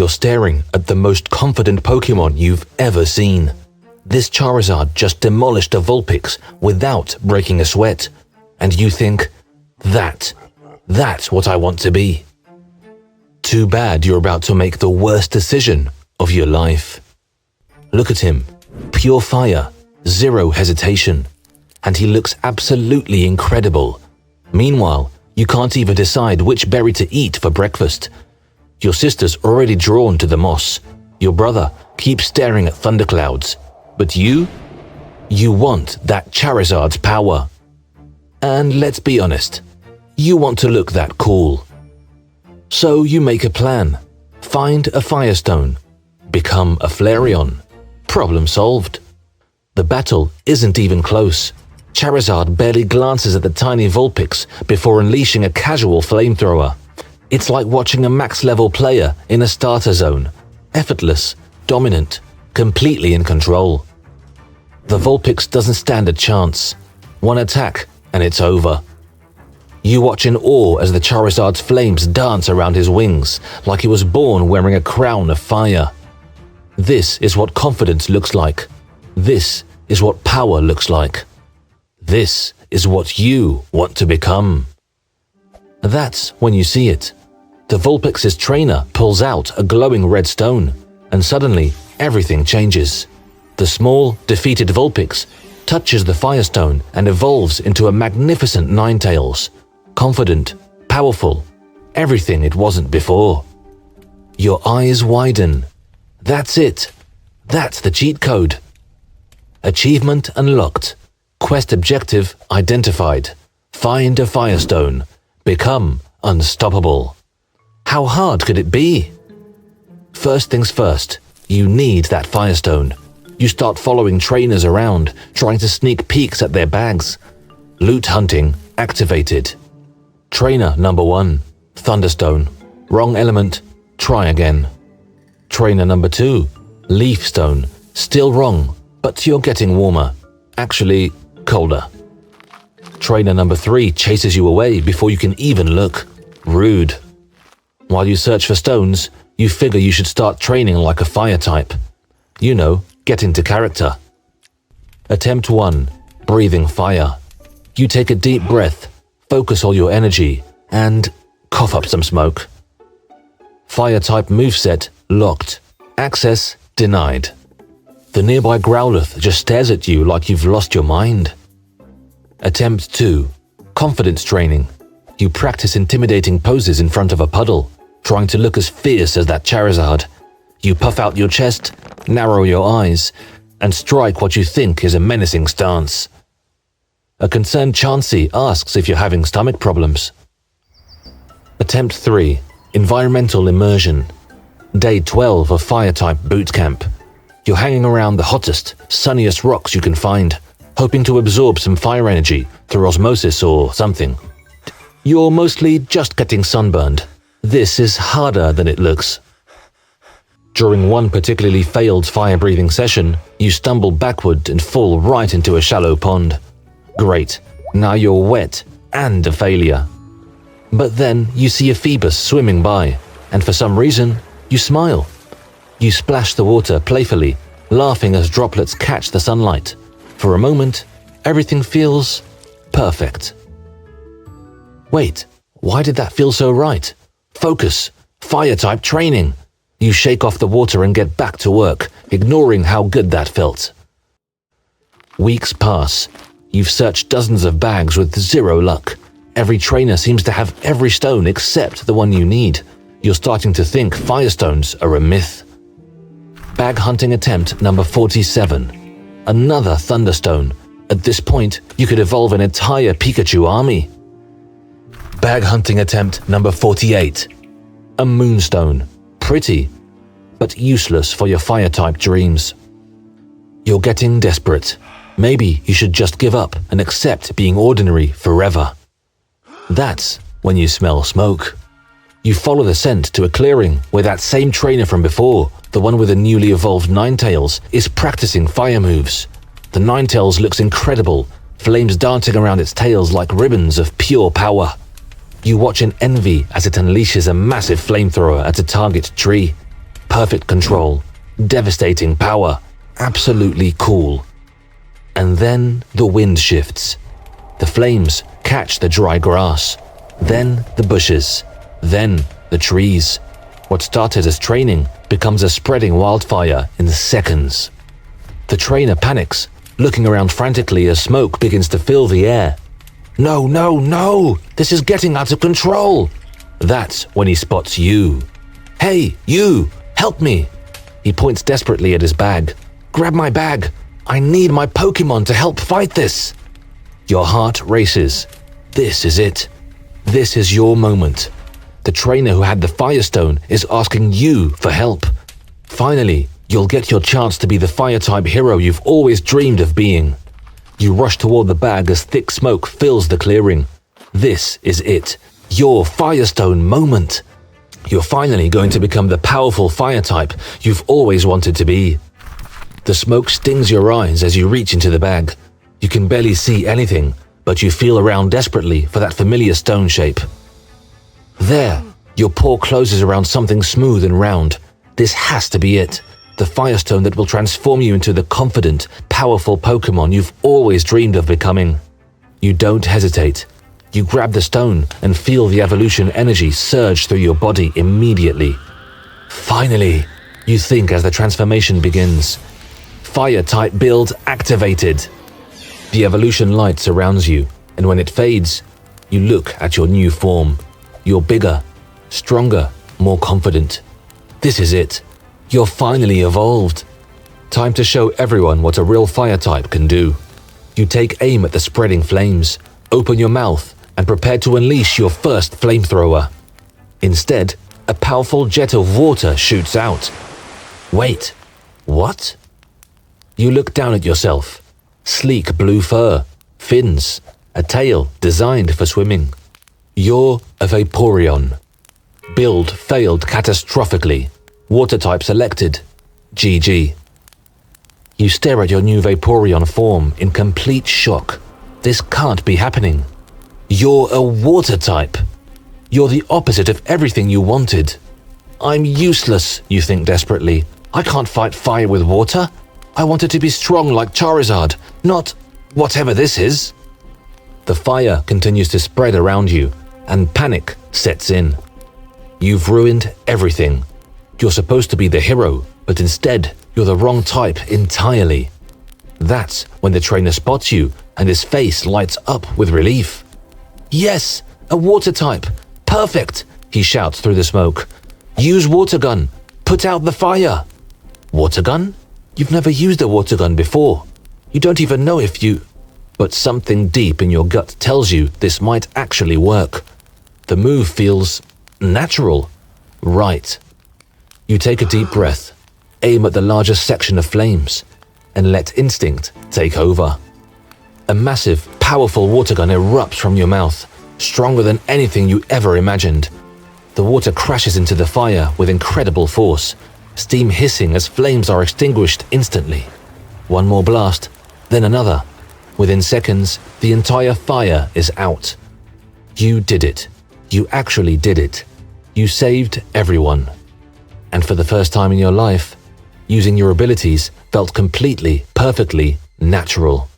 You're staring at the most confident Pokémon you've ever seen. This Charizard just demolished a Vulpix without breaking a sweat. And you think, that's what I want to be. Too bad you're about to make the worst decision of your life. Look at him. Pure fire, zero hesitation. And he looks absolutely incredible. Meanwhile, you can't even decide which berry to eat for breakfast. Your sister's already drawn to the moss. Your brother keeps staring at thunderclouds. But you want that Charizard's power. And let's be honest, you want to look that cool. So you make a plan. Find a Firestone. Become a Flareon. Problem solved. The battle isn't even close. Charizard barely glances at the tiny Vulpix before unleashing a casual flamethrower. It's like watching a max-level player in a starter zone. Effortless, dominant, completely in control. The Vulpix doesn't stand a chance. One attack, and it's over. You watch in awe as the Charizard's flames dance around his wings, like he was born wearing a crown of fire. This is what confidence looks like. This is what power looks like. This is what you want to become. That's when you see it. The Vulpix's trainer pulls out a glowing red stone, and suddenly everything changes. The small, defeated Vulpix touches the Firestone and evolves into a magnificent Ninetales. Confident, powerful, everything it wasn't before. Your eyes widen. That's it. That's the cheat code. Achievement unlocked. Quest objective identified. Find a Firestone. Become unstoppable. How hard could it be? First things first, you need that Firestone. You start following trainers around, trying to sneak peeks at their bags. Loot hunting activated. Trainer number 1, Thunderstone. Wrong element, try again. Trainer number 2, Leaf Stone. Still wrong, but you're getting warmer. Actually, colder. Trainer number 3 chases you away before you can even look. Rude. While you search for stones, you figure you should start training like a fire type. You know, get into character. Attempt 1, breathing fire. You take a deep breath, focus all your energy, and cough up some smoke. Fire type moveset locked. Access denied. The nearby Growlithe just stares at you like you've lost your mind. Attempt 2, confidence training. You practice intimidating poses in front of a puddle, trying to look as fierce as that Charizard. You puff out your chest, narrow your eyes, and strike what you think is a menacing stance. A concerned Chansey asks if you're having stomach problems. Attempt 3, environmental immersion. Day 12 of Fire-type boot camp. You're hanging around the hottest, sunniest rocks you can find, hoping to absorb some fire energy through osmosis or something. You're mostly just getting sunburned. This is harder than it looks. During one particularly failed fire-breathing session, you stumble backward and fall right into a shallow pond. Great, now you're wet and a failure. But then you see a Phoebus swimming by, and for some reason, you smile. You splash the water playfully, laughing as droplets catch the sunlight. For a moment, everything feels perfect. Wait, why did that feel so right? Focus, fire-type training. You shake off the water and get back to work, ignoring how good that felt. Weeks pass. You've searched dozens of bags with zero luck. Every trainer seems to have every stone except the one you need. You're starting to think Firestones are a myth. Bag hunting attempt number 47. Another Thunderstone. At this point, you could evolve an entire Pikachu army. Bag hunting attempt number 48. A Moonstone. Pretty, but useless for your fire-type dreams. You're getting desperate. Maybe you should just give up and accept being ordinary forever. That's when you smell smoke. You follow the scent to a clearing where that same trainer from before, the one with the newly evolved Ninetales, is practicing fire moves. The Ninetales looks incredible, flames dancing around its tails like ribbons of pure power. You watch in envy as it unleashes a massive flamethrower at a target tree. perfect control, devastating power, absolutely cool. And then the wind shifts. The flames catch the dry grass, then the bushes, then the trees. What started as training becomes a spreading wildfire in seconds. The trainer panics, looking around frantically as smoke begins to fill the air. No, no, no! This is getting out of control! That's when he spots you. Hey, you! Help me! He points desperately at his bag. Grab my bag! I need my Pokémon to help fight this! Your heart races. This is it. This is your moment. The trainer who had the Firestone is asking you for help. Finally, you'll get your chance to be the Fire-type hero you've always dreamed of being. You rush toward the bag as thick smoke fills the clearing. This is it. Your Firestone moment. You're finally going to become the powerful Fire-type you've always wanted to be. The smoke stings your eyes as you reach into the bag. You can barely see anything, but you feel around desperately for that familiar stone shape. There, your paw closes around something smooth and round. This has to be it. The Firestone that will transform you into the confident, powerful Pokémon you've always dreamed of becoming. You don't hesitate. You grab the stone and feel the evolution energy surge through your body immediately. Finally, you think as the transformation begins. Fire-type build activated. The evolution light surrounds you, and when it fades, you look at your new form. You're bigger, stronger, more confident. This is it. You're finally evolved. Time to show everyone what a real Fire-type can do. You take aim at the spreading flames, open your mouth, and prepare to unleash your first flamethrower. Instead, a powerful jet of water shoots out. Wait, what? You look down at yourself. Sleek blue fur, fins, a tail designed for swimming. You're a Vaporeon. Build failed catastrophically. Water type selected. GG. You stare at your new Vaporeon form in complete shock. This can't be happening. You're a water type. You're the opposite of everything you wanted. I'm useless, you think desperately. I can't fight fire with water. I wanted to be strong like Charizard, not whatever this is. The fire continues to spread around you, and panic sets in. You've ruined everything. You're supposed to be the hero, but instead, you're the wrong type entirely. That's when the trainer spots you, and his face lights up with relief. Yes, a water type. Perfect, he shouts through the smoke. Use water gun. Put out the fire. Water gun? You've never used a water gun before. You don't even know if you... But something deep in your gut tells you this might actually work. The move feels natural. Right. You take a deep breath, aim at the largest section of flames, and let instinct take over. A massive, powerful water gun erupts from your mouth, stronger than anything you ever imagined. The water crashes into the fire with incredible force, steam hissing as flames are extinguished instantly. One more blast, then another. Within seconds, the entire fire is out. You did it. You actually did it. You saved everyone. And for the first time in your life, using your abilities felt completely, perfectly natural.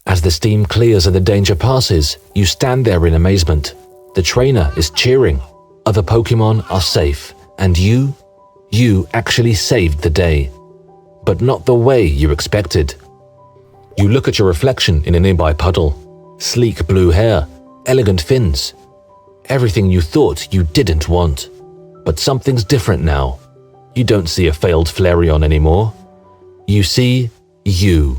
As the steam clears and the danger passes, you stand there in amazement. The trainer is cheering. Other Pokémon are safe. And you actually saved the day. But not the way you expected. You look at your reflection in a nearby puddle. Sleek blue hair, elegant fins. Everything you thought you didn't want. But something's different now. You don't see a failed Flareon anymore. You see you.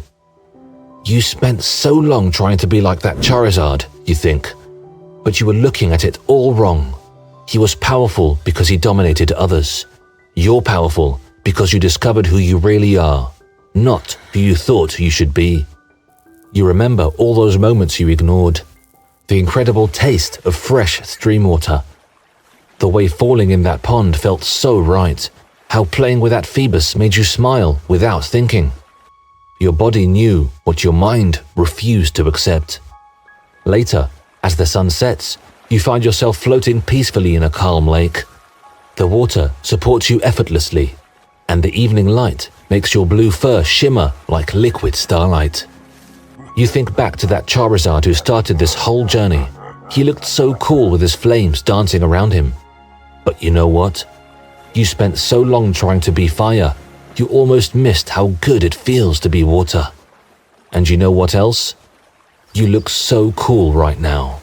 You spent so long trying to be like that Charizard, you think. But you were looking at it all wrong. He was powerful because he dominated others. You're powerful because you discovered who you really are, not who you thought you should be. You remember all those moments you ignored. The incredible taste of fresh stream water. The way falling in that pond felt so right. How playing with that Phoebus made you smile without thinking. Your body knew what your mind refused to accept. Later, as the sun sets, you find yourself floating peacefully in a calm lake. The water supports you effortlessly, and the evening light makes your blue fur shimmer like liquid starlight. You think back to that Charizard who started this whole journey. He looked so cool with his flames dancing around him. But you know what? You spent so long trying to be fire, you almost missed how good it feels to be water. And you know what else? You look so cool right now.